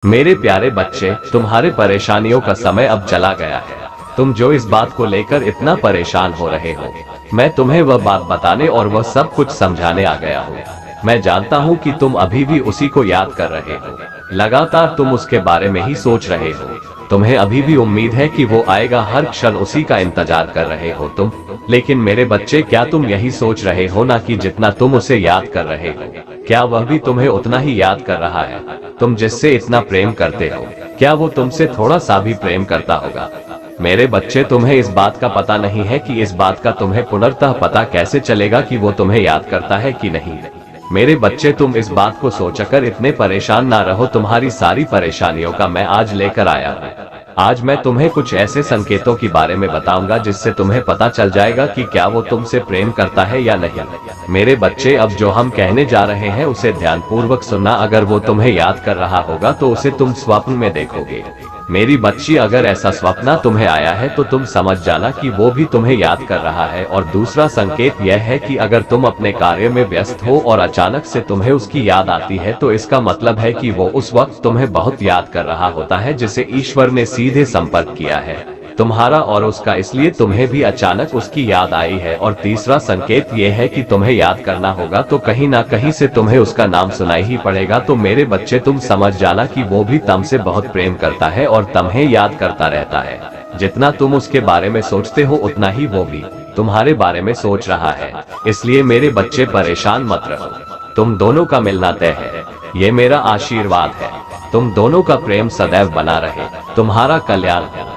मेरे प्यारे बच्चे, तुम्हारे परेशानियों का समय अब चला गया है। तुम जो इस बात को लेकर इतना परेशान हो रहे हो, मैं तुम्हें वह बात बताने और वह सब कुछ समझाने आ गया हूँ। मैं जानता हूँ कि तुम अभी भी उसी को याद कर रहे हो, लगातार तुम उसके बारे में ही सोच रहे हो। तुम्हें अभी भी उम्मीद है कि वो आएगा, हर क्षण उसी का इंतजार कर रहे हो तुम। लेकिन मेरे बच्चे, क्या तुम यही सोच रहे हो ना कि जितना तुम उसे याद कर रहे हो, क्या वह भी तुम्हें उतना ही याद कर रहा है? तुम जिससे इतना प्रेम करते हो, क्या वो तुमसे थोड़ा सा भी प्रेम करता होगा? मेरे बच्चे, तुम्हें इस बात का पता नहीं है कि इस बात का तुम्हें पुनर्तः पता कैसे चलेगा कि वो तुम्हें याद करता है कि नहीं। मेरे बच्चे, तुम इस बात को सोचकर इतने परेशान ना रहो। तुम्हारी सारी परेशानियों का मैं आज लेकर आया हूँ। आज मैं तुम्हें कुछ ऐसे संकेतों के बारे में बताऊंगा जिससे तुम्हें पता चल जाएगा कि क्या वो तुमसे प्रेम करता है या नहीं। मेरे बच्चे, अब जो हम कहने जा रहे हैं उसे ध्यानपूर्वक सुनना। अगर वो तुम्हें याद कर रहा होगा तो उसे तुम स्वप्न में देखोगे। मेरी बच्ची, अगर ऐसा स्वप्न तुम्हें आया है तो तुम समझ जाना कि वो भी तुम्हें याद कर रहा है। और दूसरा संकेत यह है कि अगर तुम अपने कार्य में व्यस्त हो और अचानक से तुम्हें उसकी याद आती है तो इसका मतलब है कि वो उस वक्त तुम्हें बहुत याद कर रहा होता है, जिसे ईश्वर ने सीधे संपर्क किया है तुम्हारा और उसका, इसलिए तुम्हें भी अचानक उसकी याद आई है। और तीसरा संकेत यह है कि तुम्हें याद करना होगा तो कहीं ना कहीं से तुम्हें उसका नाम सुनाई ही पड़ेगा। तो मेरे बच्चे, तुम समझ जाना कि वो भी तुमसे बहुत प्रेम करता है और तुम्हें याद करता रहता है। जितना तुम उसके बारे में सोचते हो उतना ही वो भी तुम्हारे बारे में सोच रहा है। इसलिए मेरे बच्चे, परेशान मत रहो। तुम दोनों का मिलना तय है, ये मेरा आशीर्वाद है। तुम दोनों का प्रेम सदैव बना रहे, तुम्हारा कल्याण हो।